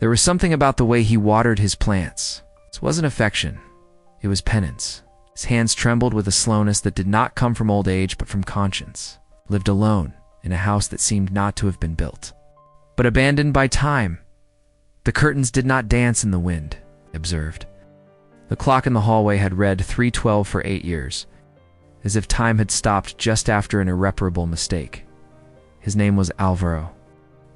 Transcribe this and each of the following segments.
There was something about the way he watered his plants. It wasn't affection, it was penance. His hands trembled with a slowness that did not come from old age but from conscience. Lived alone in a house that seemed not to have been built, but abandoned by time. The curtains did not dance in the wind, he observed. The clock in the hallway had read 3:12 for 8 years, as if time had stopped just after an irreparable mistake. His name was Alvaro,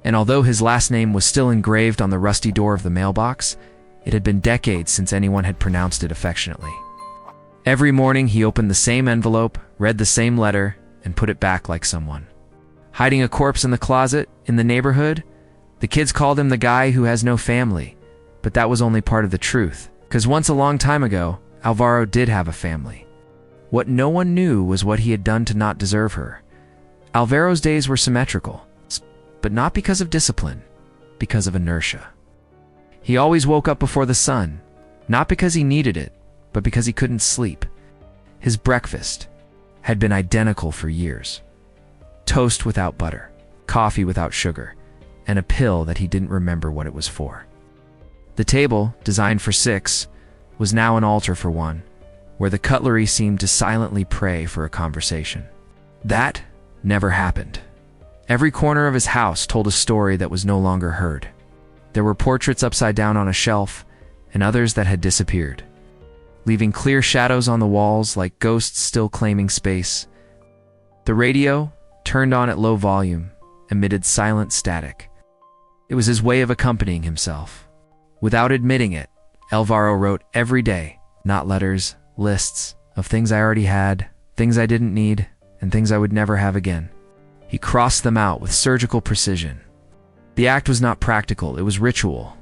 and although his last name was still engraved on the rusty door of the mailbox, it had been decades since anyone had pronounced it affectionately. Every morning he opened the same envelope, read the same letter, and put it back like someone. Hiding a corpse in the closet in the neighborhood, the kids called him the guy who has no family, but that was only part of the truth, because once a long time ago, Alvaro did have a family. What no one knew was what he had done to not deserve her. Alvaro's days were symmetrical, but not because of discipline, because of inertia. He always woke up before the sun, not because he needed it, but because he couldn't sleep. His breakfast had been identical for years. Toast without butter, coffee without sugar, and a pill that he didn't remember what it was for. The table, designed for 6, was now an altar for 1, where the cutlery seemed to silently pray for a conversation. That never happened. Every corner of his house told a story that was no longer heard. There were portraits upside down on a shelf, and others that had disappeared, leaving clear shadows on the walls like ghosts still claiming space. The radio, turned on at low volume, emitted silent static. It was his way of accompanying himself. Without admitting it, Alvaro wrote every day, not letters, lists of things I already had, things I didn't need, and things I would never have again. He crossed them out with surgical precision. The act was not practical, it was ritual.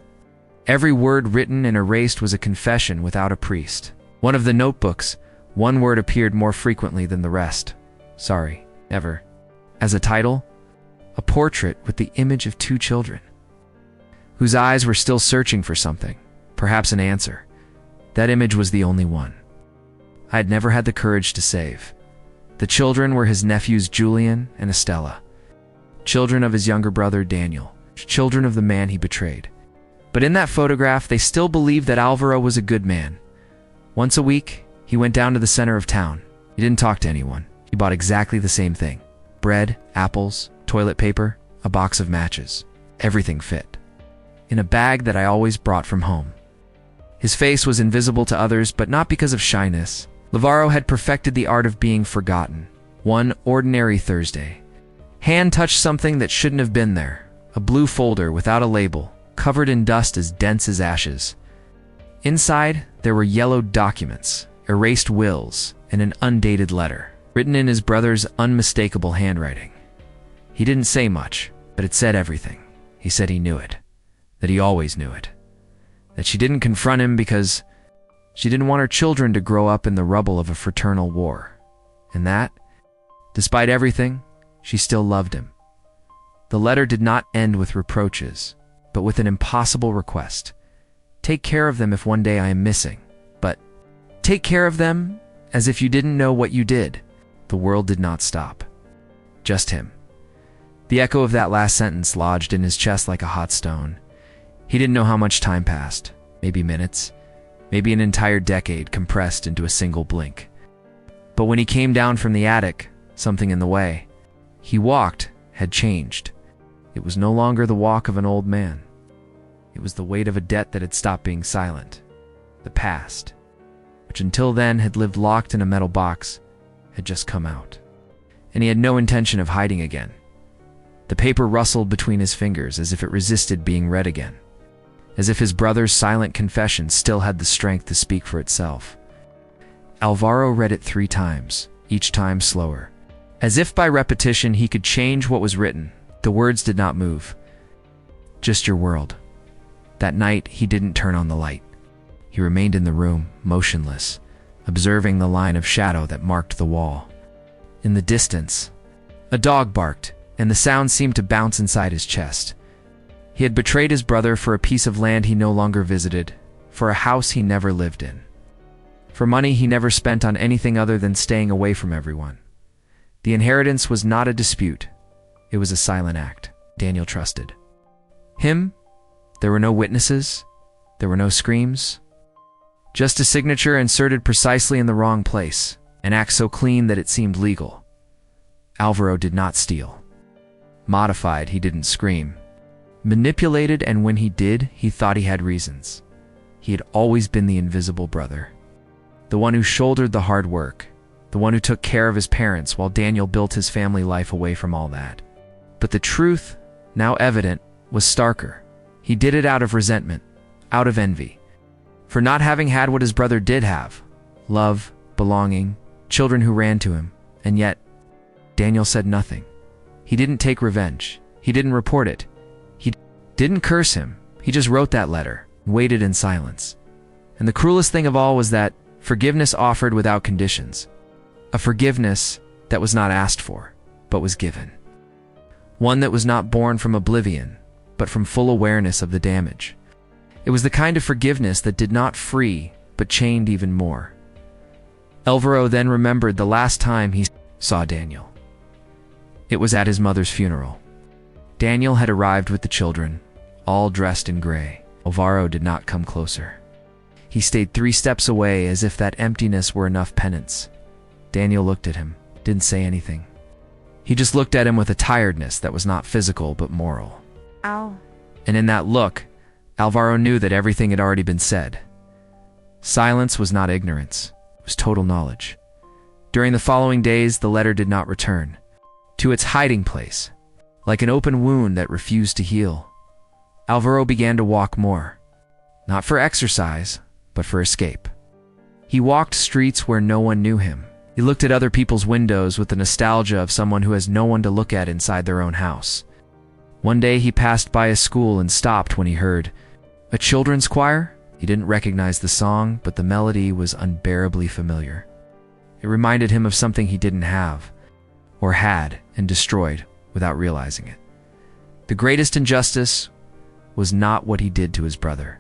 Every word written and erased was a confession without a priest. One of the notebooks, one word appeared more frequently than the rest. Sorry, never. As a title, a portrait with the image of 2 children, whose eyes were still searching for something, perhaps an answer. That image was the only one I had never had the courage to save. The children were his nephews Julian and Estella, children of his younger brother Daniel, children of the man he betrayed. But in that photograph, they still believed that Alvaro was a good man. Once a week, he went down to the center of town. He didn't talk to anyone. He bought exactly the same thing: bread, apples, toilet paper, a box of matches. Everything fit in a bag that I always brought from home. His face was invisible to others, but not because of shyness. Alvaro had perfected the art of being forgotten. One ordinary Thursday, hand touched something that shouldn't have been there, a blue folder without a label, covered in dust as dense as ashes. Inside, there were yellowed documents, erased wills, and an undated letter, written in his brother's unmistakable handwriting. He didn't say much, but it said everything. He said he knew it, that he always knew it, that she didn't confront him because she didn't want her children to grow up in the rubble of a fraternal war, and that, despite everything, she still loved him. The letter did not end with reproaches, but with an impossible request. Take care of them if one day I am missing, but take care of them as if you didn't know what you did. The world did not stop. Just him. The echo of that last sentence lodged in his chest like a hot stone. He didn't know how much time passed, maybe minutes, maybe an entire decade compressed into a single blink. But when he came down from the attic, something in the way he walked had changed. It was no longer the walk of an old man. It was the weight of a debt that had stopped being silent. The past, which until then had lived locked in a metal box, had just come out. And he had no intention of hiding again. The paper rustled between his fingers as if it resisted being read again, as if his brother's silent confession still had the strength to speak for itself. Alvaro read it 3 times, each time slower. As if by repetition he could change what was written, the words did not move. Just your world. That night he didn't turn on the light. He remained in the room, motionless, observing the line of shadow that marked the wall. In the distance, a dog barked, and the sound seemed to bounce inside his chest. He had betrayed his brother for a piece of land he no longer visited, for a house he never lived in, for money he never spent on anything other than staying away from everyone. The inheritance was not a dispute. It was a silent act. Daniel trusted him, There were no witnesses. There were no screams. Just a signature inserted precisely in the wrong place, an act so clean that it seemed legal. Alvaro did not steal. Modified, he didn't scream. Manipulated, and when he did, he thought he had reasons. He had always been the invisible brother. The one who shouldered the hard work. The one who took care of his parents while Daniel built his family life away from all that. But the truth, now evident, was starker. He did it out of resentment, out of envy. For not having had what his brother did have. Love, belonging, children who ran to him. And yet, Daniel said nothing. He didn't take revenge. He didn't report it. He didn't curse him. He just wrote that letter, waited in silence. And the cruelest thing of all was that forgiveness offered without conditions. A forgiveness that was not asked for, but was given. One that was not born from oblivion, but from full awareness of the damage. It was the kind of forgiveness that did not free, but chained even more. Alvaro then remembered the last time he saw Daniel. It was at his mother's funeral. Daniel had arrived with the children, all dressed in gray. Alvaro did not come closer. He stayed 3 steps away as if that emptiness were enough penance. Daniel looked at him, didn't say anything. He just looked at him with a tiredness that was not physical but moral. Ow. And in that look, Alvaro knew that everything had already been said. Silence was not ignorance, it was total knowledge. During the following days, the letter did not return. To its hiding place, like an open wound that refused to heal. Alvaro began to walk more. Not for exercise, but for escape. He walked streets where no one knew him. He looked at other people's windows with the nostalgia of someone who has no one to look at inside their own house. One day he passed by a school and stopped when he heard a children's choir. He didn't recognize the song, but the melody was unbearably familiar. It reminded him of something he didn't have, or had, and destroyed without realizing it. The greatest injustice was not what he did to his brother.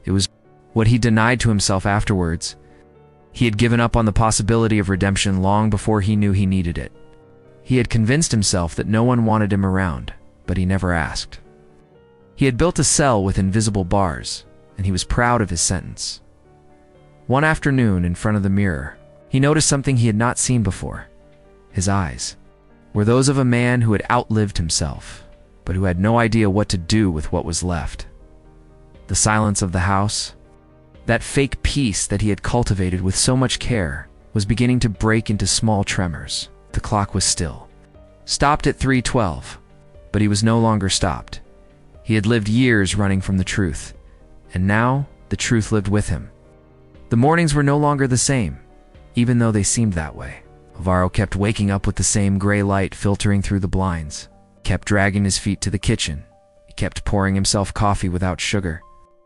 It was what he denied to himself afterwards. He had given up on the possibility of redemption long before he knew he needed it. He had convinced himself that no one wanted him around, but he never asked. He had built a cell with invisible bars, and he was proud of his sentence. One afternoon, in front of the mirror, he noticed something he had not seen before. His eyes were those of a man who had outlived himself, but who had no idea what to do with what was left. The silence of the house, that fake peace that he had cultivated with so much care, was beginning to break into small tremors. The clock was still. Stopped at 3:12, but he was no longer stopped. He had lived years running from the truth, and now the truth lived with him. The mornings were no longer the same, even though they seemed that way. Alvaro kept waking up with the same gray light filtering through the blinds, kept dragging his feet to the kitchen. He kept pouring himself coffee without sugar,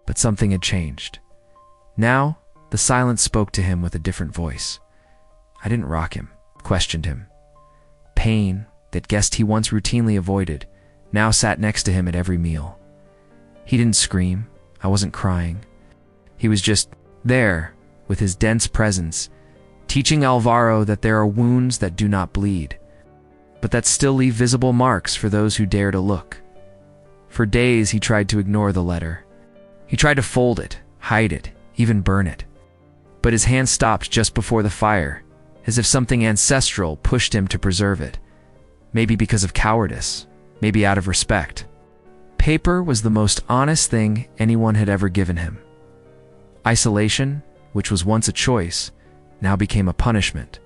but something had changed. Now, the silence spoke to him with a different voice. I didn't rock him, questioned him. Pain, that guessed he once routinely avoided, now sat next to him at every meal. He didn't scream. I wasn't crying. He was just there, with his dense presence, teaching Alvaro that there are wounds that do not bleed, but that still leave visible marks for those who dare to look. For days he tried to ignore the letter. He tried to fold it, hide it, even burn it. But his hand stopped just before the fire, as if something ancestral pushed him to preserve it. Maybe because of cowardice, maybe out of respect. Paper was the most honest thing anyone had ever given him. Isolation, which was once a choice, now became a punishment.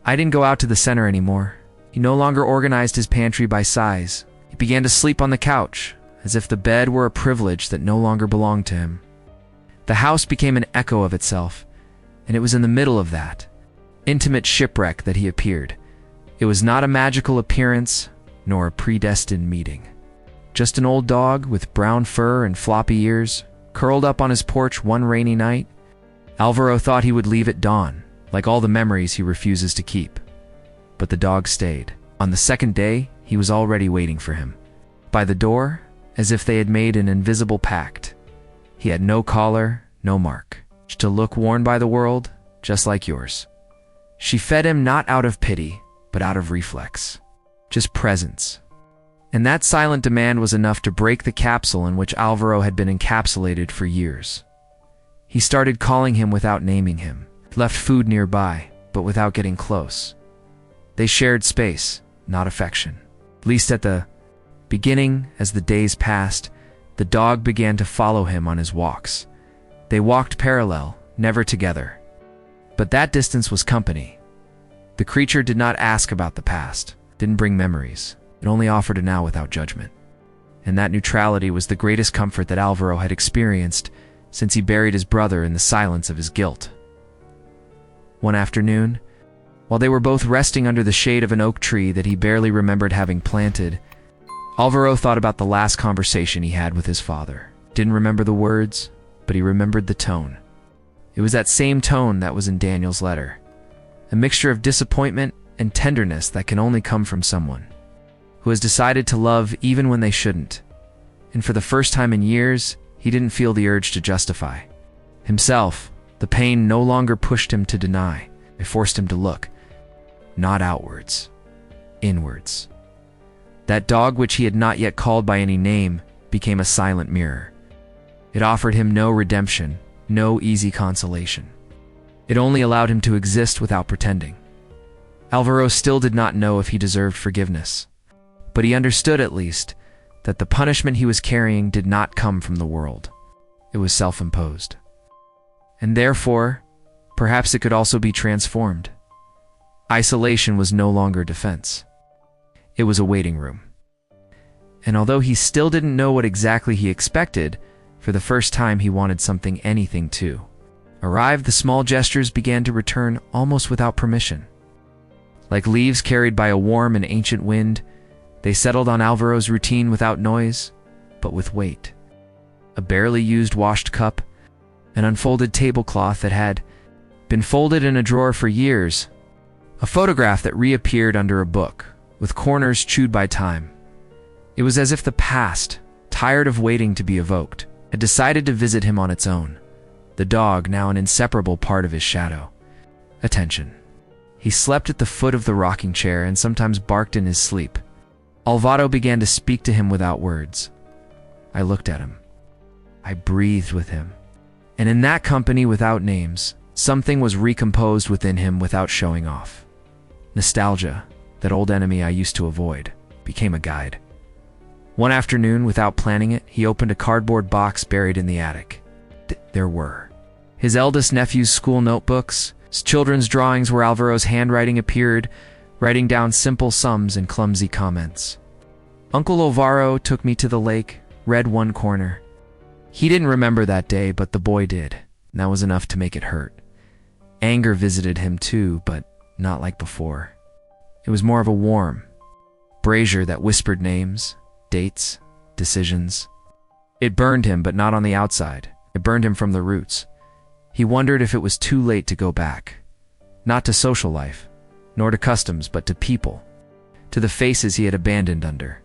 I didn't go out to the center anymore. He no longer organized his pantry by size. He began to sleep on the couch, as if the bed were a privilege that no longer belonged to him. The house became an echo of itself, and it was in the middle of that intimate shipwreck that he appeared. It was not a magical appearance, nor a predestined meeting. Just an old dog with brown fur and floppy ears, curled up on his porch one rainy night. Alvaro thought he would leave at dawn, like all the memories he refuses to keep. But the dog stayed. On the second day, he was already waiting for him. By the door, as if they had made an invisible pact. He had no collar, no mark. To look worn by the world, just like yours. She fed him not out of pity, but out of reflex. Just presence. And that silent demand was enough to break the capsule in which Alvaro had been encapsulated for years. He started calling him without naming him, left food nearby, but without getting close. They shared space, not affection. At least at the beginning, as the days passed, the dog began to follow him on his walks. They walked parallel, never together. But that distance was company. The creature did not ask about the past, didn't bring memories. It only offered a now without judgment. And that neutrality was the greatest comfort that Alvaro had experienced since he buried his brother in the silence of his guilt. One afternoon, while they were both resting under the shade of an oak tree that he barely remembered having planted, Alvaro thought about the last conversation he had with his father. Didn't remember the words, but he remembered the tone. It was that same tone that was in Daniel's letter, a mixture of disappointment and tenderness that can only come from someone who has decided to love even when they shouldn't. And for the first time in years, he didn't feel the urge to justify himself. The pain no longer pushed him to deny. It forced him to look, not outwards, inwards. That dog which he had not yet called by any name became a silent mirror. It offered him no redemption, no easy consolation. It only allowed him to exist without pretending. Alvaro still did not know if he deserved forgiveness, but he understood at least that the punishment he was carrying did not come from the world. It was self-imposed. And therefore, perhaps it could also be transformed. Isolation was no longer defense. It was a waiting room. And although he still didn't know what exactly he expected, for the first time he wanted anything to arrive. The small gestures began to return almost without permission. Like leaves carried by a warm and ancient wind, they settled on Alvaro's routine without noise, but with weight. A barely used washed cup, an unfolded tablecloth that had been folded in a drawer for years, a photograph that reappeared under a book, with corners chewed by time. It was as if the past, tired of waiting to be evoked, had decided to visit him on its own, the dog now an inseparable part of his shadow. Attention. He slept at the foot of the rocking chair and sometimes barked in his sleep. Alvaro began to speak to him without words. I looked at him. I breathed with him. And in that company without names, something was recomposed within him without showing off. Nostalgia, that old enemy I used to avoid, became a guide. One afternoon, without planning it, he opened a cardboard box buried in the attic. There were his eldest nephew's school notebooks, his children's drawings where Alvaro's handwriting appeared, writing down simple sums and clumsy comments. Uncle Alvaro took me to the lake, read one corner. He didn't remember that day, but the boy did, and that was enough to make it hurt. Anger visited him too, but not like before. It was more of a warm brazier that whispered names, dates, decisions. It burned him, but not on the outside. It burned him from the roots. He wondered if it was too late to go back. Not to social life, nor to customs, but to people, to the faces he had abandoned under.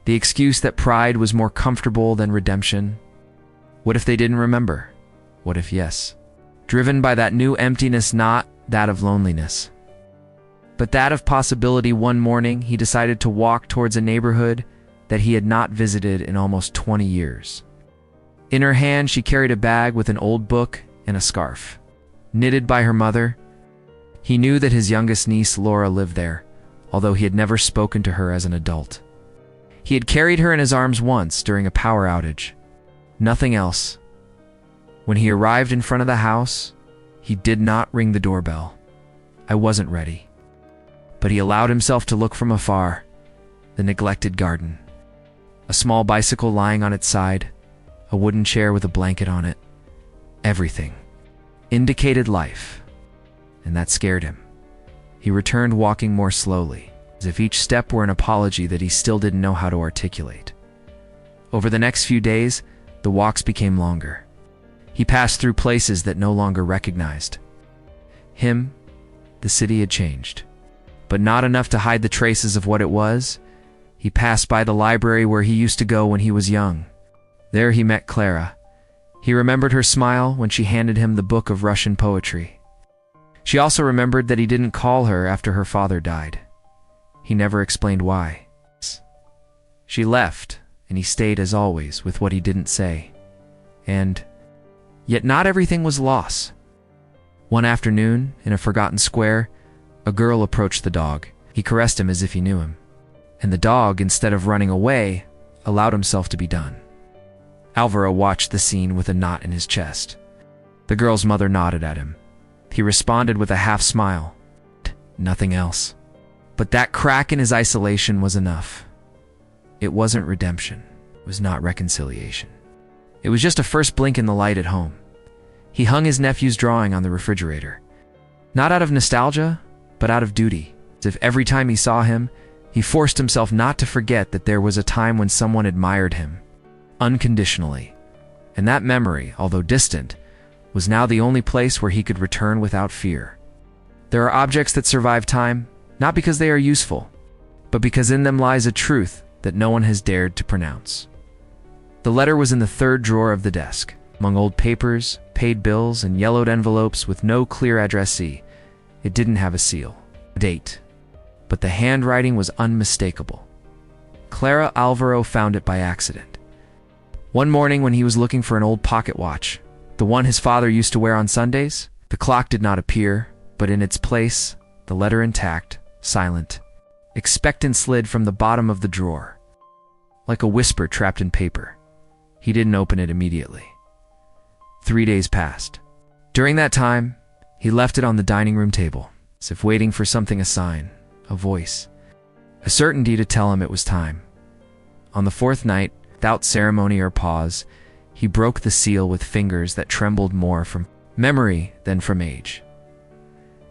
The excuse that pride was more comfortable than redemption. What if they didn't remember? What if yes? Driven by that new emptiness, not that of loneliness, but that of possibility. One morning, he decided to walk towards a neighborhood that he had not visited in almost 20 years. In her hand, she carried a bag with an old book and a scarf. Knitted by her mother, he knew that his youngest niece, Laura, lived there, although he had never spoken to her as an adult. He had carried her in his arms once during a power outage. Nothing else. When he arrived in front of the house, he did not ring the doorbell. I wasn't ready. But he allowed himself to look from afar. The neglected garden. A small bicycle lying on its side. A wooden chair with a blanket on it. Everything indicated life. And that scared him. He returned, walking more slowly, as if each step were an apology that he still didn't know how to articulate. Over the next few days, the walks became longer. He passed through places that no longer recognized him. The city had changed, but not enough to hide the traces of what it was. He passed by the library where he used to go when he was young. There he met Clara. He remembered her smile when she handed him the book of Russian poetry. She also remembered that he didn't call her after her father died. He never explained why. She left, and he stayed as always with what he didn't say. And yet not everything was loss. One afternoon, in a forgotten square, a girl approached the dog. He caressed him as if he knew him. And the dog, instead of running away, allowed himself to be done. Alvaro watched the scene with a knot in his chest. The girl's mother nodded at him. He responded with a half-smile. Nothing else. But that crack in his isolation was enough. It wasn't redemption. It was not reconciliation. It was just a first blink in the light at home. He hung his nephew's drawing on the refrigerator. Not out of nostalgia, but out of duty. As if every time he saw him, he forced himself not to forget that there was a time when someone admired him, unconditionally. And that memory, although distant, was now the only place where he could return without fear. There are objects that survive time, not because they are useful, but because in them lies a truth that no one has dared to pronounce. The letter was in the third drawer of the desk, among old papers, paid bills, and yellowed envelopes with no clear addressee. It didn't have a seal, a date, but the handwriting was unmistakable. Clara Alvaro found it by accident. One morning when he was looking for an old pocket watch, the one his father used to wear on Sundays, the clock did not appear, but in its place, the letter intact, silent, expectant slid from the bottom of the drawer. Like a whisper trapped in paper. He didn't open it immediately. 3 days passed. During that time, he left it on the dining room table, as if waiting for something, a sign, a voice, a certainty to tell him it was time. On the fourth night, without ceremony or pause, he broke the seal with fingers that trembled more from memory than from age.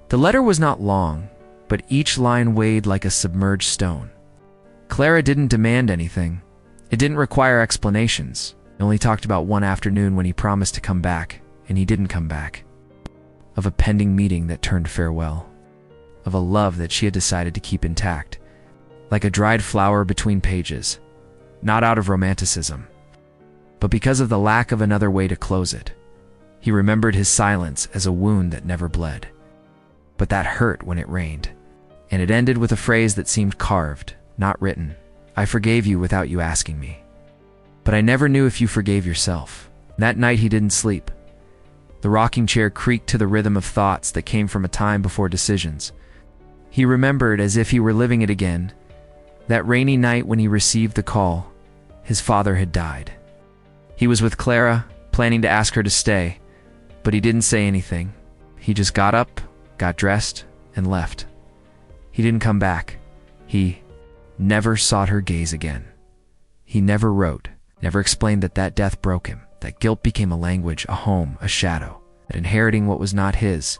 The letter was not long, but each line weighed like a submerged stone. Clara didn't demand anything. It didn't require explanations. It only talked about one afternoon when he promised to come back, and he didn't come back. Of a pending meeting that turned farewell. Of a love that she had decided to keep intact. Like a dried flower between pages. Not out of romanticism, but because of the lack of another way to close it. He remembered his silence as a wound that never bled. But that hurt when it rained. And it ended with a phrase that seemed carved, not written. I forgave you without you asking me. But I never knew if you forgave yourself. That night he didn't sleep. The rocking chair creaked to the rhythm of thoughts that came from a time before decisions. He remembered, as if he were living it again, that rainy night when he received the call. His father had died. He was with Clara, planning to ask her to stay, but he didn't say anything. He just got up, got dressed, and left. He didn't come back. He never sought her gaze again. He never wrote, never explained that death broke him, that guilt became a language, a home, a shadow, that inheriting what was not his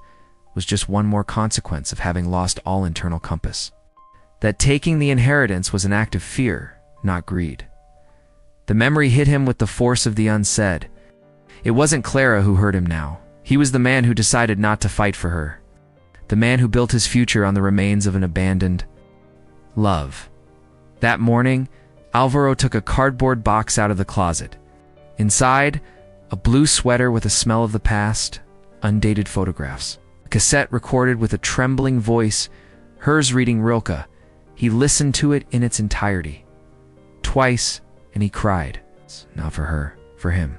was just one more consequence of having lost all internal compass. That taking the inheritance was an act of fear, not greed. The memory hit him with the force of the unsaid. It wasn't Clara who hurt him now. He was the man who decided not to fight for her. The man who built his future on the remains of an abandoned love. That morning, Alvaro took a cardboard box out of the closet. Inside, a blue sweater with a smell of the past, undated photographs. A cassette recorded with a trembling voice, hers reading Rilke. He listened to it in its entirety. Twice, and he cried. Not for her, for him.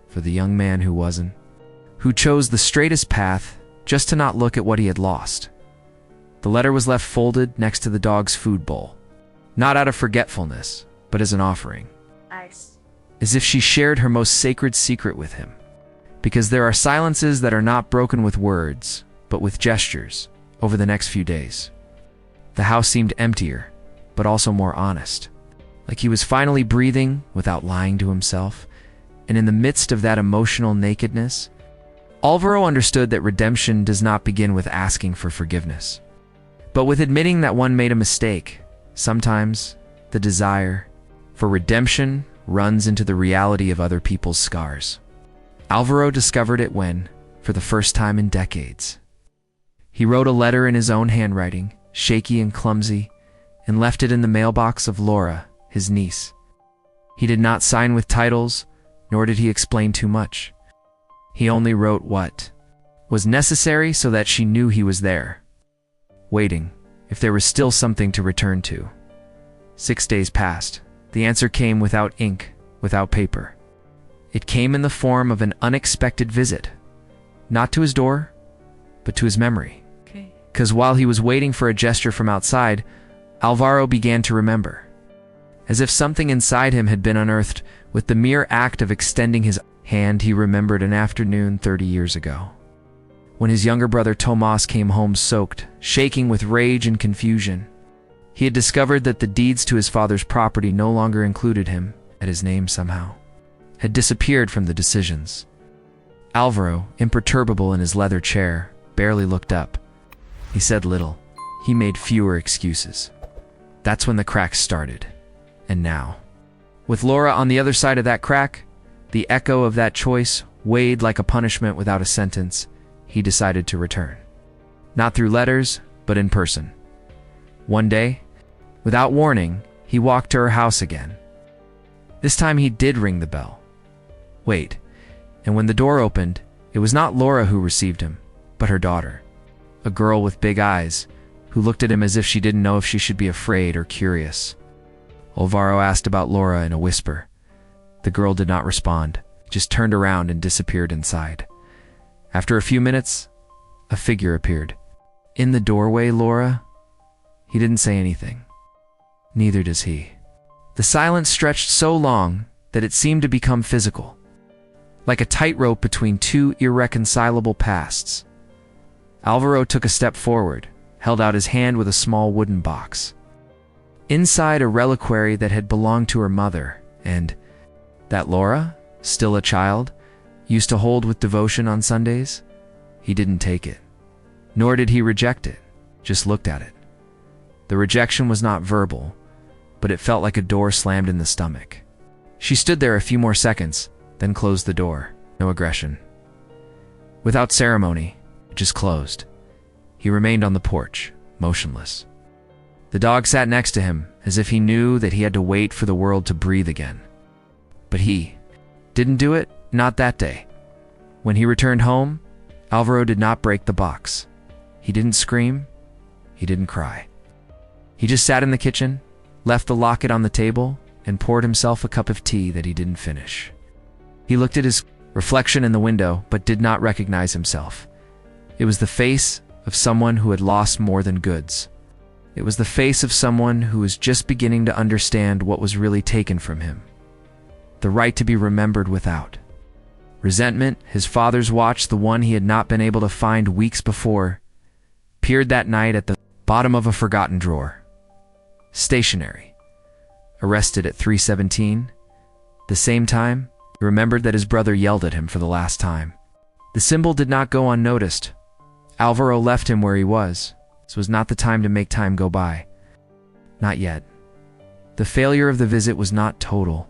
For the young man who wasn't. Who chose the straightest path just to not look at what he had lost. The letter was left folded next to the dog's food bowl. Not out of forgetfulness, but as an offering. Nice. As if she shared her most sacred secret with him. Because there are silences that are not broken with words, but with gestures, over the next few days. The house seemed emptier, but also more honest. Like he was finally breathing without lying to himself. And in the midst of that emotional nakedness, Alvaro understood that redemption does not begin with asking for forgiveness, but with admitting that one made a mistake. Sometimes, the desire for redemption runs into the reality of other people's scars. Alvaro discovered it when, for the first time in decades, he wrote a letter in his own handwriting, shaky and clumsy, and left it in the mailbox of Laura, his niece. He did not sign with titles, nor did he explain too much. He only wrote what was necessary so that she knew he was there, waiting, if there was still something to return to. 6 days passed, The answer came without ink, without paper. It came in the form of an unexpected visit. Not to his door, but to his memory. Because while he was waiting for a gesture from outside, Alvaro began to remember. As if something inside him had been unearthed with the mere act of extending his hand, he remembered an afternoon 30 years ago, when his younger brother Tomas came home soaked, shaking with rage and confusion. He had discovered that the deeds to his father's property no longer included him, and his name somehow had disappeared from the decisions. Alvaro, imperturbable in his leather chair, barely looked up. He said little. He made fewer excuses. That's when the cracks started. And now, with Laura on the other side of that crack, the echo of that choice weighed like a punishment without a sentence, he decided to return. Not through letters, but in person. One day, without warning, he walked to her house again. This time he did ring the bell. Wait, and when the door opened, it was not Laura who received him, but her daughter. A girl with big eyes, who looked at him as if she didn't know if she should be afraid or curious. Alvaro asked about Laura in a whisper. The girl did not respond, just turned around and disappeared inside. After a few minutes, a figure appeared. In the doorway, Laura? He didn't say anything. Neither does he. The silence stretched so long that it seemed to become physical, like a tightrope between two irreconcilable pasts. Alvaro took a step forward, held out his hand with a small wooden box. Inside, a reliquary that had belonged to her mother, and that Laura, still a child, used to hold with devotion on Sundays. He didn't take it, nor did he reject it, just looked at it. The rejection was not verbal, but it felt like a door slammed in the stomach. She stood there a few more seconds, then closed the door. No aggression. Without ceremony, it just closed. He remained on the porch, motionless. The dog sat next to him, as if he knew that he had to wait for the world to breathe again. But he didn't do it, not that day. When he returned home, Alvaro did not break the box. He didn't scream. He didn't cry. He just sat in the kitchen, left the locket on the table, and poured himself a cup of tea that he didn't finish. He looked at his reflection in the window, but did not recognize himself. It was the face of someone who had lost more than goods. It was the face of someone who was just beginning to understand what was really taken from him. The right to be remembered without. Resentment, his father's watch, the one he had not been able to find weeks before, appeared that night at the bottom of a forgotten drawer. Stationary. Arrested at 3:17. The same time, he remembered that his brother yelled at him for the last time. The symbol did not go unnoticed. Alvaro left him where he was. This was not the time to make time go by. Not yet. The failure of the visit was not total.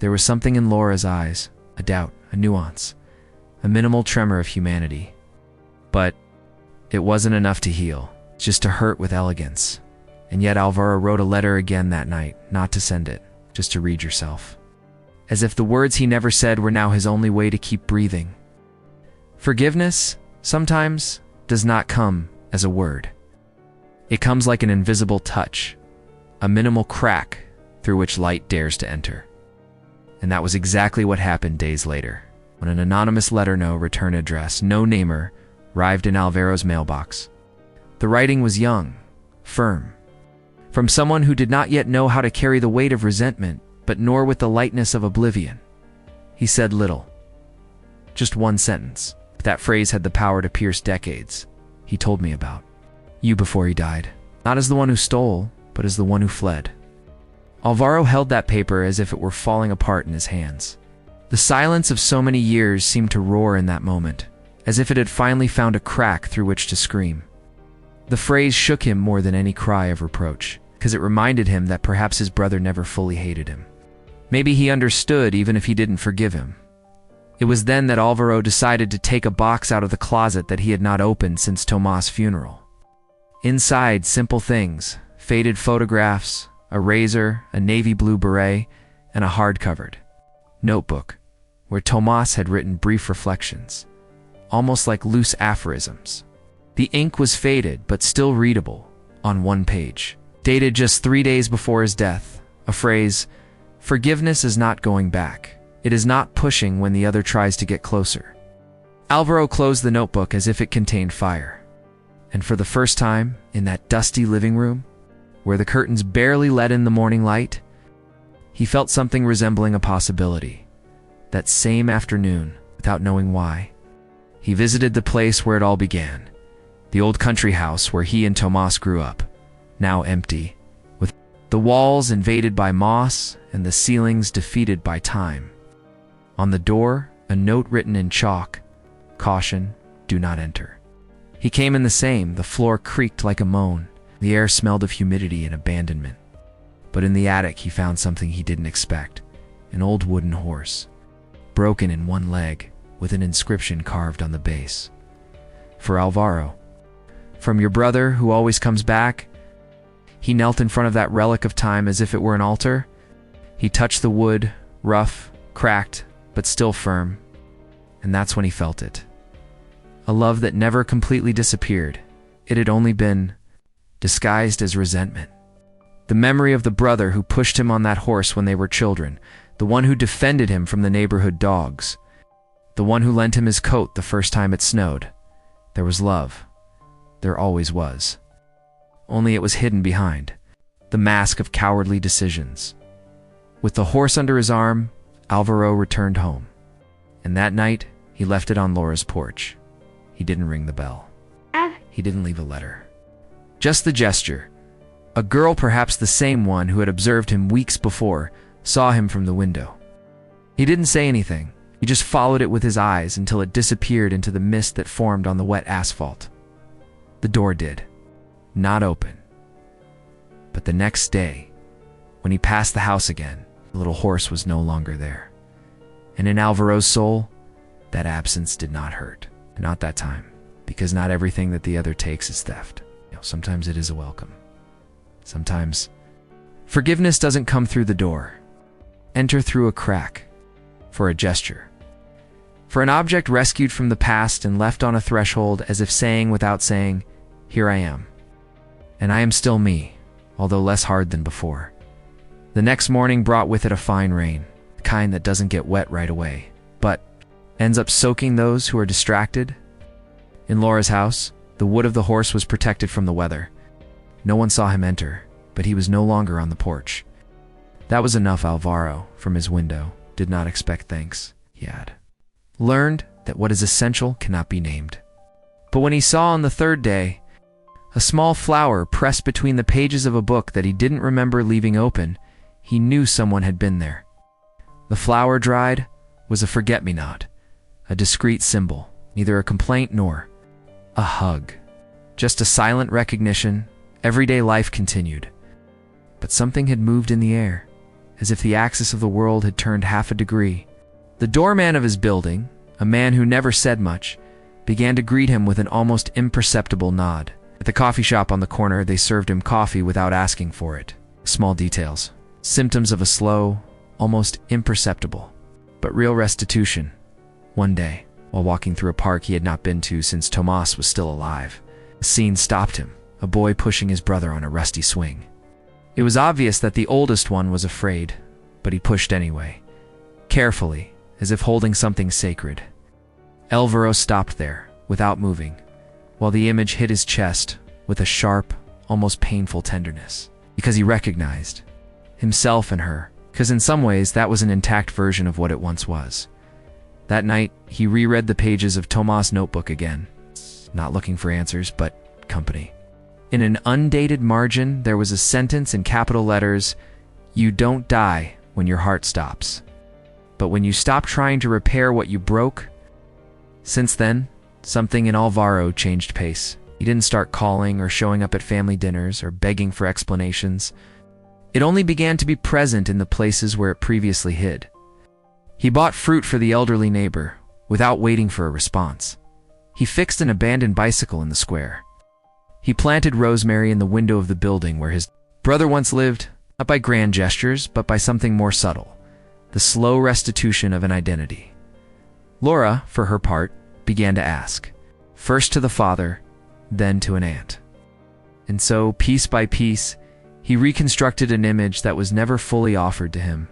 There was something in Laura's eyes, a doubt, a nuance, a minimal tremor of humanity. But it wasn't enough to heal, just to hurt with elegance. And yet Alvaro wrote a letter again that night, not to send it, just to read yourself. As if the words he never said were now his only way to keep breathing. Forgiveness, sometimes, does not come as a word. It comes like an invisible touch, a minimal crack through which light dares to enter. And that was exactly what happened days later, when an anonymous letter no return address, no namer, arrived in Alvaro's mailbox. The writing was young, firm, from someone who did not yet know how to carry the weight of resentment, but nor with the lightness of oblivion. He said little. Just one sentence, but that phrase had the power to pierce decades. He told me about you before he died, not as the one who stole, but as the one who fled. Alvaro held that paper as if it were falling apart in his hands. The silence of so many years seemed to roar in that moment, as if it had finally found a crack through which to scream. The phrase shook him more than any cry of reproach, because it reminded him that perhaps his brother never fully hated him. Maybe he understood even if he didn't forgive him. It was then that Alvaro decided to take a box out of the closet that he had not opened since Tomas' funeral. Inside, simple things, faded photographs, a razor, a navy blue beret, and a hard-covered notebook where Tomas had written brief reflections, almost like loose aphorisms. The ink was faded but still readable on one page, dated just 3 days before his death, a phrase, Forgiveness is not going back. It is not pushing when the other tries to get closer. Alvaro closed the notebook as if it contained fire. And for the first time, in that dusty living room, where the curtains barely let in the morning light, he felt something resembling a possibility. That same afternoon, without knowing why, he visited the place where it all began, the old country house where he and Tomas grew up, now empty, with the walls invaded by moss and the ceilings defeated by time. On the door, a note written in chalk, "Caution, do not enter." He came in the same. The floor creaked like a moan. The air smelled of humidity and abandonment. But in the attic, he found something he didn't expect. An old wooden horse, broken in one leg, with an inscription carved on the base. For Alvaro. From your brother who always comes back. He knelt in front of that relic of time as if it were an altar. He touched the wood, rough, cracked, but still firm. And that's when he felt it. A love that never completely disappeared. It had only been disguised as resentment. The memory of the brother who pushed him on that horse when they were children, the one who defended him from the neighborhood dogs, the one who lent him his coat the first time it snowed. There was love. There always was. Only it was hidden behind the mask of cowardly decisions. With the horse under his arm, Alvaro returned home. And that night, he left it on Laura's porch. He didn't ring the bell. He didn't leave a letter. Just the gesture. A girl, perhaps the same one who had observed him weeks before, saw him from the window. He didn't say anything. He just followed it with his eyes until it disappeared into the mist that formed on the wet asphalt. The door did not open. But the next day, when he passed the house again, the little horse was no longer there. And in Alvaro's soul, that absence did not hurt. Not that time, because not everything that the other takes is theft. Sometimes it is a welcome. Sometimes forgiveness doesn't come through the door. Enter through a crack, for a gesture. For an object rescued from the past and left on a threshold as if saying without saying, "Here I am." And I am still me, although less hard than before. The next morning brought with it a fine rain, the kind that doesn't get wet right away, but ends up soaking those who are distracted. In Laura's house, the wood of the horse was protected from the weather. No one saw him enter, but he was no longer on the porch. That was enough. Alvaro, from his window, did not expect thanks. He had learned that what is essential cannot be named. But when he saw on the third day a small flower pressed between the pages of a book that he didn't remember leaving open, he knew someone had been there. The flower, dried, was a forget-me-not, a discreet symbol, neither a complaint nor a hug. Just a silent recognition. Everyday life continued. But something had moved in the air, as if the axis of the world had turned half a degree. The doorman of his building, a man who never said much, began to greet him with an almost imperceptible nod. At the coffee shop on the corner, they served him coffee without asking for it. Small details. Symptoms of a slow, almost imperceptible, but real restitution. One day, while walking through a park he had not been to since Tomas was still alive, a scene stopped him, a boy pushing his brother on a rusty swing. It was obvious that the oldest one was afraid, but he pushed anyway, carefully, as if holding something sacred. Alvaro stopped there, without moving, while the image hit his chest with a sharp, almost painful tenderness, because he recognized himself and her, because in some ways that was an intact version of what it once was. That night, he reread the pages of Tomas' notebook again, not looking for answers, but company. In an undated margin, there was a sentence in capital letters, "You don't die when your heart stops, but when you stop trying to repair what you broke." Since then, something in Alvaro changed pace. He didn't start calling or showing up at family dinners or begging for explanations. It only began to be present in the places where it previously hid. He bought fruit for the elderly neighbor, without waiting for a response. He fixed an abandoned bicycle in the square. He planted rosemary in the window of the building where his brother once lived, not by grand gestures, but by something more subtle, the slow restitution of an identity. Laura, for her part, began to ask, first to the father, then to an aunt. And so, piece by piece, he reconstructed an image that was never fully offered to him.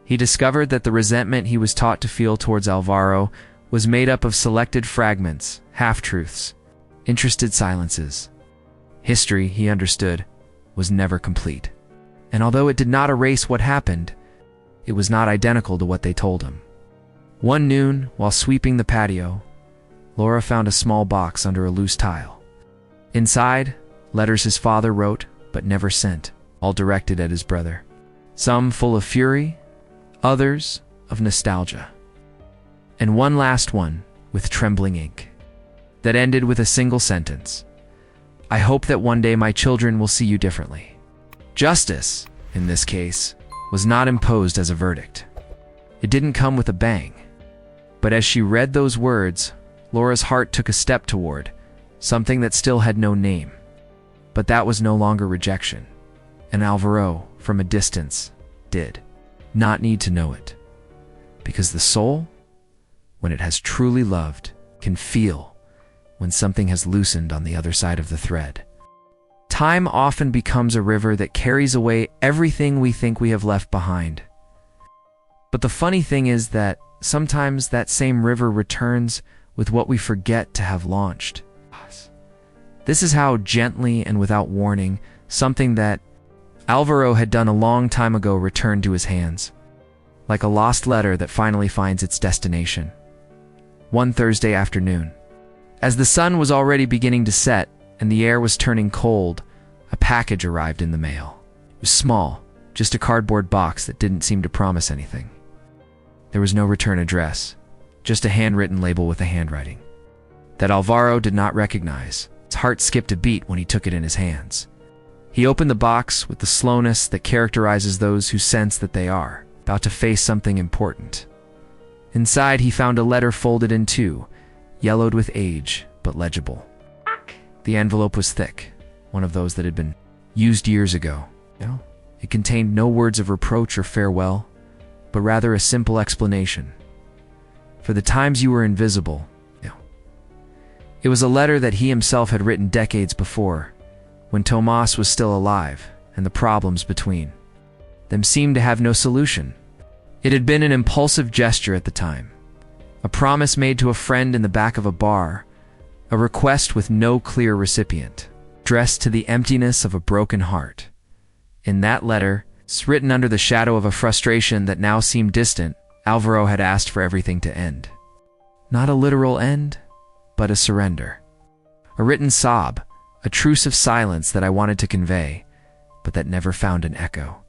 He discovered that the resentment he was taught to feel towards Alvaro was made up of selected fragments, half-truths, interested silences. History, he understood, was never complete. And although it did not erase what happened, it was not identical to what they told him. One noon, while sweeping the patio, Laura found a small box under a loose tile. Inside, letters his father wrote but never sent, all directed at his brother. Some full of fury, others of nostalgia. And one last one with trembling ink that ended with a single sentence. I hope that one day my children will see you differently. Justice, in this case, was not imposed as a verdict. It didn't come with a bang. But as she read those words, Laura's heart took a step toward something that still had no name. But that was no longer rejection. And Alvaro, from a distance, did not need to know it. Because the soul, when it has truly loved, can feel when something has loosened on the other side of the thread. Time often becomes a river that carries away everything we think we have left behind. But the funny thing is that sometimes that same river returns with what we forget to have launched. This is how gently and without warning, something that Alvaro had done a long time ago returned to his hands, like a lost letter that finally finds its destination. One Thursday afternoon, as the sun was already beginning to set and the air was turning cold, a package arrived in the mail. It was small, just a cardboard box that didn't seem to promise anything. There was no return address, just a handwritten label with a handwriting that Alvaro did not recognize. His heart skipped a beat when he took it in his hands. He opened the box with the slowness that characterizes those who sense that they are about to face something important. Inside, he found a letter folded in two, yellowed with age, but legible. The envelope was thick, one of those that had been used years ago. It contained no words of reproach or farewell, but rather a simple explanation. For the times you were invisible. It was a letter that he himself had written decades before, when Tomas was still alive, and the problems between them seemed to have no solution. It had been an impulsive gesture at the time, a promise made to a friend in the back of a bar, a request with no clear recipient, addressed to the emptiness of a broken heart. In that letter, written under the shadow of a frustration that now seemed distant, Alvaro had asked for everything to end. Not a literal end, but a surrender. A written sob, a truce of silence that I wanted to convey, but that never found an echo.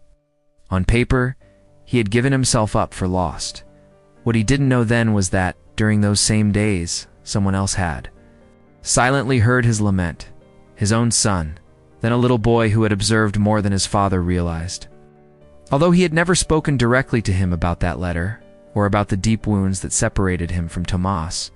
On paper, he had given himself up for lost. What he didn't know then was that, during those same days, someone else had silently heard his lament, his own son, then a little boy who had observed more than his father realized. Although he had never spoken directly to him about that letter, or about the deep wounds that separated him from Tomas,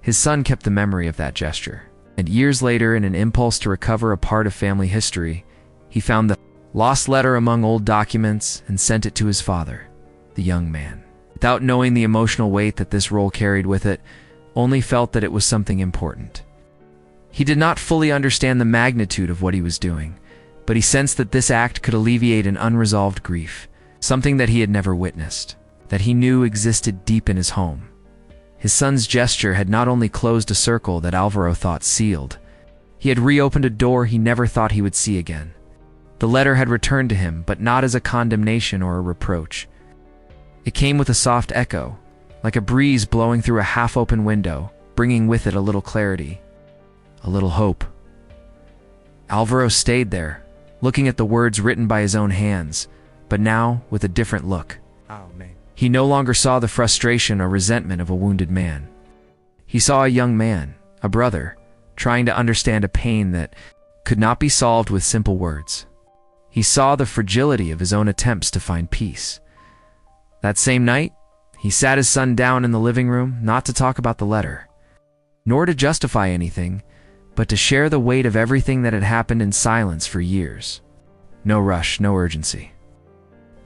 his son kept the memory of that gesture. And years later, in an impulse to recover a part of family history, he found the lost letter among old documents and sent it to his father, the young man. Without knowing the emotional weight that this role carried with it, only felt that it was something important. He did not fully understand the magnitude of what he was doing, but he sensed that this act could alleviate an unresolved grief, something that he had never witnessed, that he knew existed deep in his home. His son's gesture had not only closed a circle that Alvaro thought sealed, he had reopened a door he never thought he would see again. The letter had returned to him, but not as a condemnation or a reproach. It came with a soft echo, like a breeze blowing through a half-open window, bringing with it a little clarity, a little hope. Alvaro stayed there, looking at the words written by his own hands, but now with a different look. He no longer saw the frustration or resentment of a wounded man. He saw a young man, a brother, trying to understand a pain that could not be solved with simple words. He saw the fragility of his own attempts to find peace. That same night, he sat his son down in the living room, not to talk about the letter, nor to justify anything, but to share the weight of everything that had happened in silence for years. No rush, no urgency.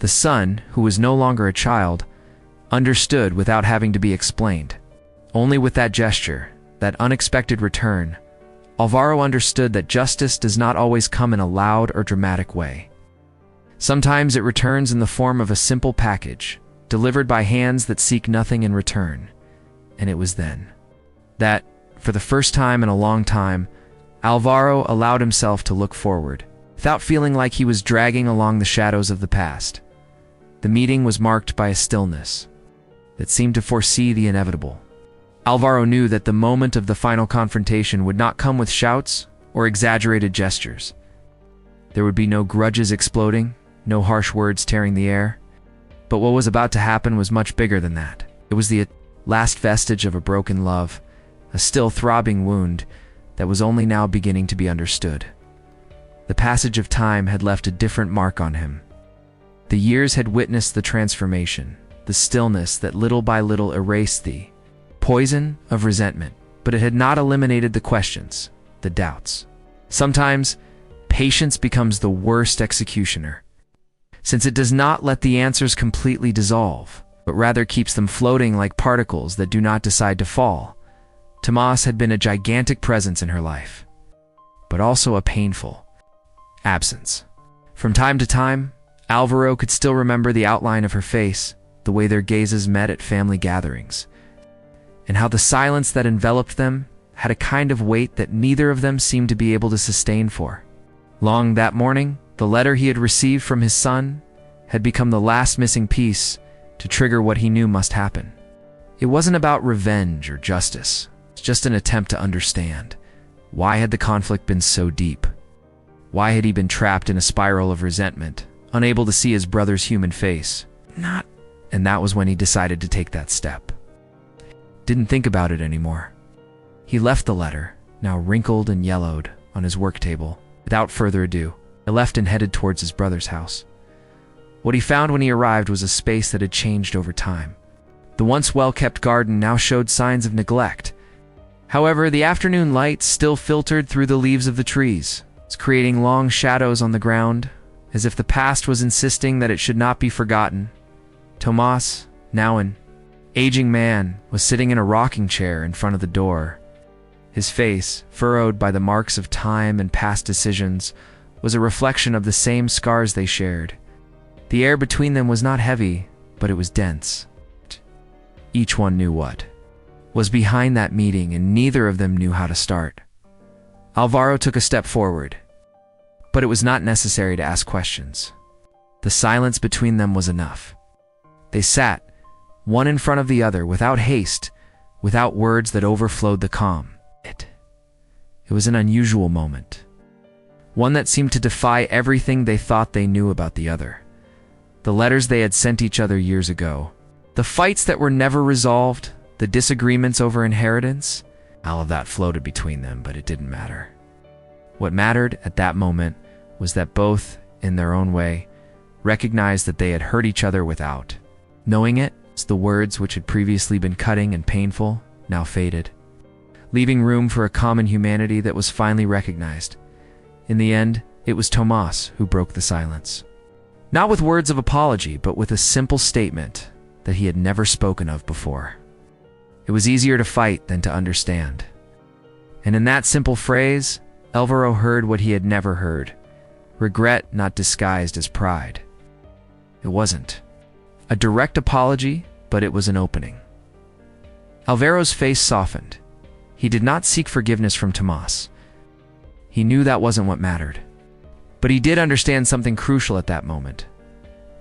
The son, who was no longer a child, understood without having to be explained. Only with that gesture, that unexpected return, Alvaro understood that justice does not always come in a loud or dramatic way. Sometimes it returns in the form of a simple package, delivered by hands that seek nothing in return. And it was then that, for the first time in a long time, Alvaro allowed himself to look forward, without feeling like he was dragging along the shadows of the past. The meeting was marked by a stillness that seemed to foresee the inevitable. Alvaro knew that the moment of the final confrontation would not come with shouts or exaggerated gestures. There would be no grudges exploding, no harsh words tearing the air. But what was about to happen was much bigger than that. It was the last vestige of a broken love, a still throbbing wound that was only now beginning to be understood. The passage of time had left a different mark on him. The years had witnessed the transformation, the stillness that little by little erased the poison of resentment, but it had not eliminated the questions, the doubts. Sometimes, patience becomes the worst executioner, since it does not let the answers completely dissolve, but rather keeps them floating like particles that do not decide to fall. Tomas had been a gigantic presence in her life, but also a painful absence. From time to time, Alvaro could still remember the outline of her face, the way their gazes met at family gatherings, and how the silence that enveloped them had a kind of weight that neither of them seemed to be able to sustain for. Long that morning, the letter he had received from his son had become the last missing piece to trigger what he knew must happen. It wasn't about revenge or justice. It's just an attempt to understand. Why had the conflict been so deep? Why had he been trapped in a spiral of resentment, unable to see his brother's human face? And that was when he decided to take that step. Didn't think about it anymore. He left the letter, now wrinkled and yellowed, on his work table. Without further ado, he left and headed towards his brother's house. What he found when he arrived was a space that had changed over time. The once well-kept garden now showed signs of neglect. However, the afternoon light still filtered through the leaves of the trees, creating long shadows on the ground, as if the past was insisting that it should not be forgotten. Tomas, now an aging man, was sitting in a rocking chair in front of the door. His face, furrowed by the marks of time and past decisions, was a reflection of the same scars they shared. The air between them was not heavy, but it was dense. Each one knew what was behind that meeting, and neither of them knew how to start. Alvaro took a step forward, but it was not necessary to ask questions. The silence between them was enough. They sat, one in front of the other, without haste, without words that overflowed the calm. It was an unusual moment, one that seemed to defy everything they thought they knew about the other. The letters they had sent each other years ago, the fights that were never resolved, the disagreements over inheritance, all of that floated between them, but it didn't matter. What mattered at that moment was that both, in their own way, recognized that they had hurt each other without knowing it. The words which had previously been cutting and painful now faded, leaving room for a common humanity that was finally recognized. In the end, it was Tomas who broke the silence. Not with words of apology, but with a simple statement that he had never spoken of before. It was easier to fight than to understand. And in that simple phrase, Alvaro heard what he had never heard: regret not disguised as pride. It wasn't a direct apology, but it was an opening. Alvaro's face softened. He did not seek forgiveness from Tomas. He knew that wasn't what mattered. But he did understand something crucial at that moment.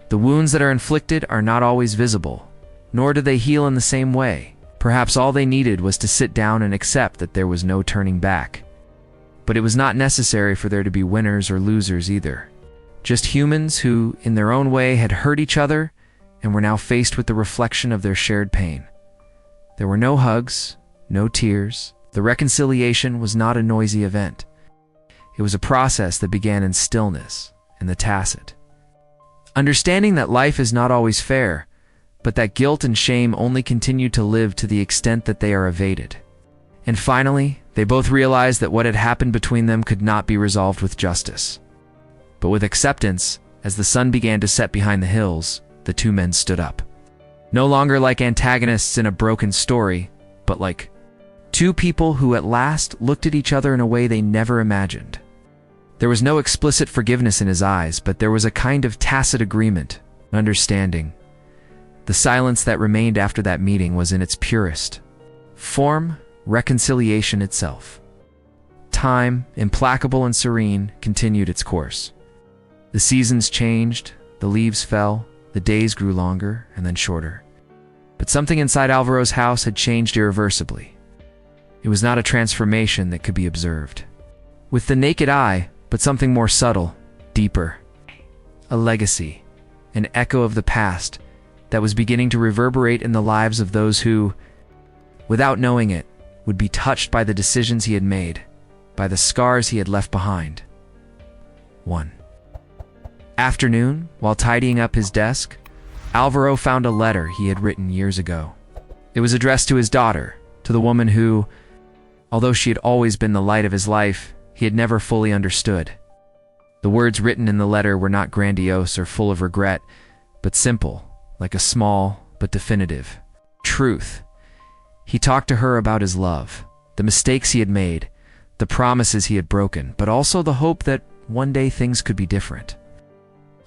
The wounds that are inflicted are not always visible, nor do they heal in the same way. Perhaps all they needed was to sit down and accept that there was no turning back. But it was not necessary for there to be winners or losers either. Just humans who, in their own way, had hurt each other and were now faced with the reflection of their shared pain. There were no hugs, no tears. The reconciliation was not a noisy event. It was a process that began in stillness and the tacit understanding that life is not always fair, but that guilt and shame only continue to live to the extent that they are evaded. And finally, they both realized that what had happened between them could not be resolved with justice, but with acceptance. As the sun began to set behind the hills, the two men stood up. No longer like antagonists in a broken story, but like two people who at last looked at each other in a way they never imagined. There was no explicit forgiveness in his eyes, but there was a kind of tacit agreement, understanding. The silence that remained after that meeting was in its purest form, reconciliation itself. Time, implacable and serene, continued its course. The seasons changed, the leaves fell, the days grew longer and then shorter. But something inside Alvaro's house had changed irreversibly. It was not a transformation that could be observed with the naked eye, but something more subtle, deeper. A legacy, an echo of the past that was beginning to reverberate in the lives of those who, without knowing it, would be touched by the decisions he had made, by the scars he had left behind. 1 afternoon, while tidying up his desk, Alvaro found a letter he had written years ago. It was addressed to his daughter, to the woman who, although she had always been the light of his life, he had never fully understood. The words written in the letter were not grandiose or full of regret, but simple, like a small but definitive truth. He talked to her about his love, the mistakes he had made, the promises he had broken, but also the hope that one day things could be different.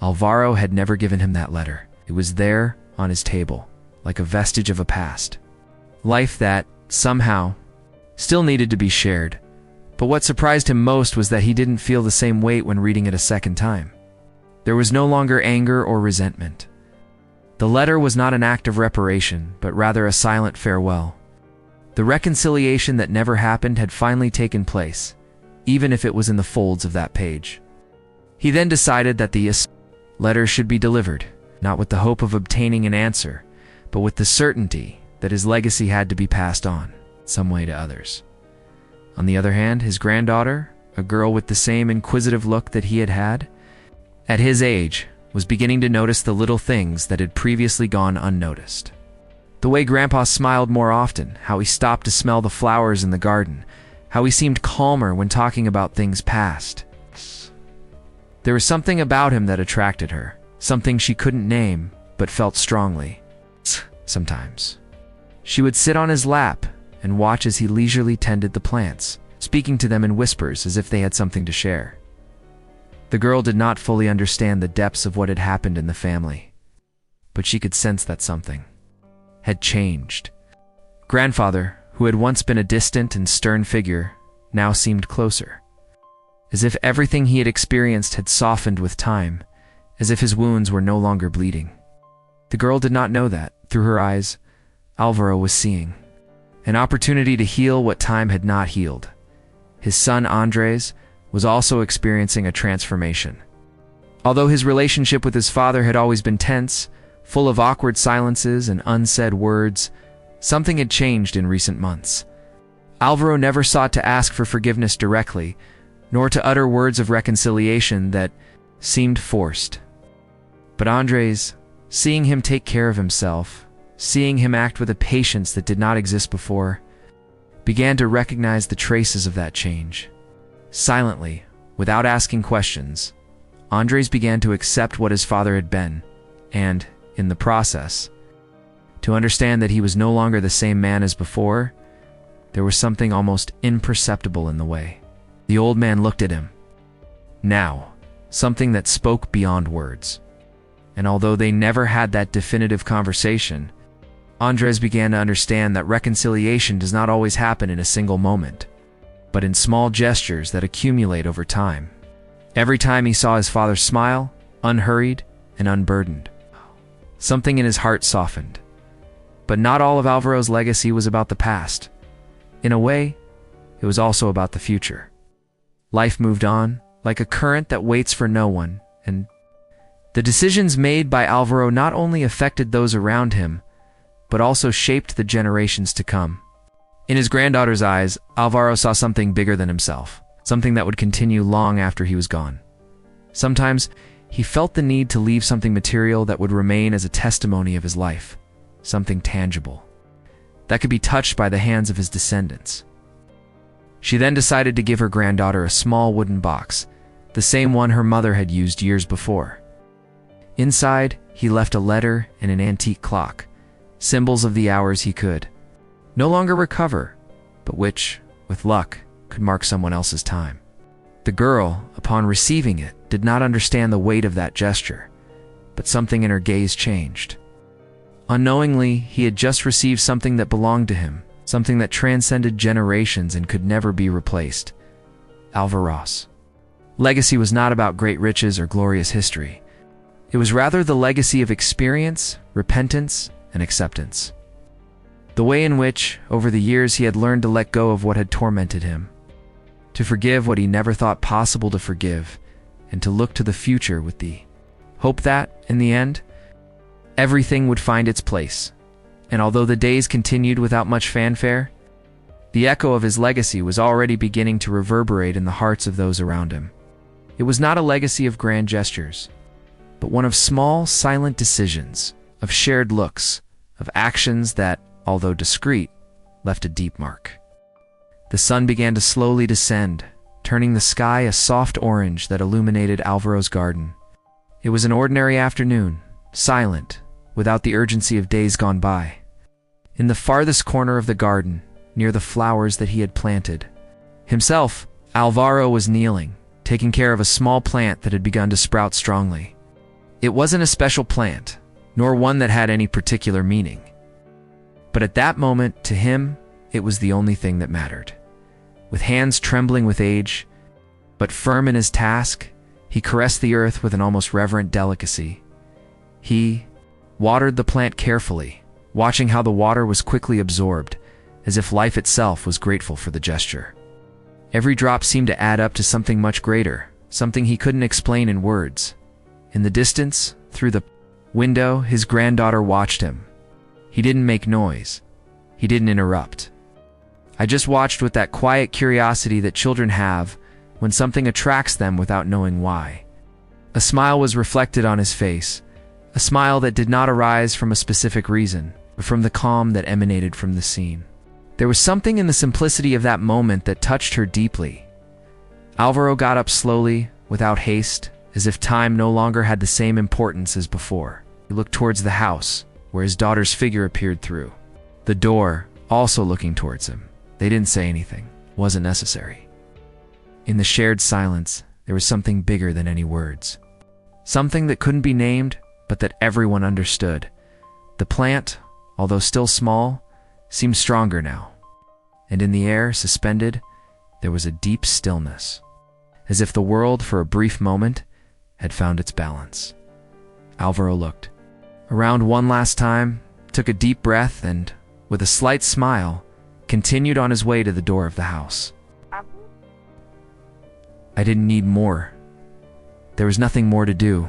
Alvaro had never given him that letter. It was there on his table, like a vestige of a past life that, somehow, still needed to be shared. But what surprised him most was that he didn't feel the same weight when reading it a second time. There was no longer anger or resentment. The letter was not an act of reparation, but rather a silent farewell. The reconciliation that never happened had finally taken place, even if it was in the folds of that page. He then decided that the letter should be delivered, not with the hope of obtaining an answer, but with the certainty that his legacy had to be passed on, some way to others. On the other hand, his granddaughter, a girl with the same inquisitive look that he had had, at his age, was beginning to notice the little things that had previously gone unnoticed. The way Grandpa smiled more often, how he stopped to smell the flowers in the garden, how he seemed calmer when talking about things past. There was something about him that attracted her, something she couldn't name, but felt strongly. Sometimes she would sit on his lap and watch as he leisurely tended the plants, speaking to them in whispers as if they had something to share. The girl did not fully understand the depths of what had happened in the family, but she could sense that something had changed. Grandfather, who had once been a distant and stern figure, now seemed closer, as if everything he had experienced had softened with time, as if his wounds were no longer bleeding. The girl did not know that, through her eyes, Alvaro was seeing an opportunity to heal what time had not healed. His son Andres was also experiencing a transformation. Although his relationship with his father had always been tense, full of awkward silences and unsaid words, something had changed in recent months. Alvaro never sought to ask for forgiveness directly, nor to utter words of reconciliation that seemed forced. But Andres, seeing him take care of himself, seeing him act with a patience that did not exist before, began to recognize the traces of that change. Silently, without asking questions, Andres began to accept what his father had been, and, in the process, to understand that he was no longer the same man as before. There was something almost imperceptible in the way the old man looked at him. Now, something that spoke beyond words. And although they never had that definitive conversation, Andres began to understand that reconciliation does not always happen in a single moment, but in small gestures that accumulate over time. Every time he saw his father smile, unhurried and unburdened, something in his heart softened. But not all of Alvaro's legacy was about the past. In a way, it was also about the future. Life moved on, like a current that waits for no one, and the decisions made by Alvaro not only affected those around him, but also shaped the generations to come. In his granddaughter's eyes, Alvaro saw something bigger than himself, something that would continue long after he was gone. Sometimes, he felt the need to leave something material that would remain as a testimony of his life, something tangible, that could be touched by the hands of his descendants. She then decided to give her granddaughter a small wooden box, the same one her mother had used years before. Inside, he left a letter and an antique clock, symbols of the hours he could no longer recover, but which, with luck, could mark someone else's time. The girl, upon receiving it, did not understand the weight of that gesture, but something in her gaze changed. Unknowingly, he had just received something that belonged to him, something that transcended generations and could never be replaced. Alvaros. Legacy was not about great riches or glorious history. It was rather the legacy of experience, repentance, and acceptance. The way in which, over the years, he had learned to let go of what had tormented him, to forgive what he never thought possible to forgive, and to look to the future with the hope that, in the end, everything would find its place. And although the days continued without much fanfare, the echo of his legacy was already beginning to reverberate in the hearts of those around him. It was not a legacy of grand gestures, but one of small, silent decisions, of shared looks, of actions that, although discreet, left a deep mark. The sun began to slowly descend, turning the sky a soft orange that illuminated Alvaro's garden. It was an ordinary afternoon, silent, without the urgency of days gone by. In the farthest corner of the garden, near the flowers that he had planted, himself, Alvaro was kneeling, taking care of a small plant that had begun to sprout strongly. It wasn't a special plant, nor one that had any particular meaning. But at that moment, to him, it was the only thing that mattered. With hands trembling with age, but firm in his task, he caressed the earth with an almost reverent delicacy. He watered the plant carefully, watching how the water was quickly absorbed, as if life itself was grateful for the gesture. Every drop seemed to add up to something much greater, something he couldn't explain in words. In the distance, through the window, his granddaughter watched him. He didn't make noise. He didn't interrupt. I just watched with that quiet curiosity that children have when something attracts them without knowing why. A smile was reflected on his face, a smile that did not arise from a specific reason, but from the calm that emanated from the scene. There was something in the simplicity of that moment that touched her deeply. Alvaro got up slowly, without haste, as if time no longer had the same importance as before. He looked towards the house, where his daughter's figure appeared through the door, also looking towards him. They didn't say anything. It wasn't necessary. In the shared silence, there was something bigger than any words. Something that couldn't be named, but that everyone understood. The plant, although still small, seemed stronger now. And in the air, suspended, there was a deep stillness, as if the world, for a brief moment, had found its balance. Alvaro looked around one last time, took a deep breath, and, with a slight smile, continued on his way to the door of the house. I didn't need more. There was nothing more to do.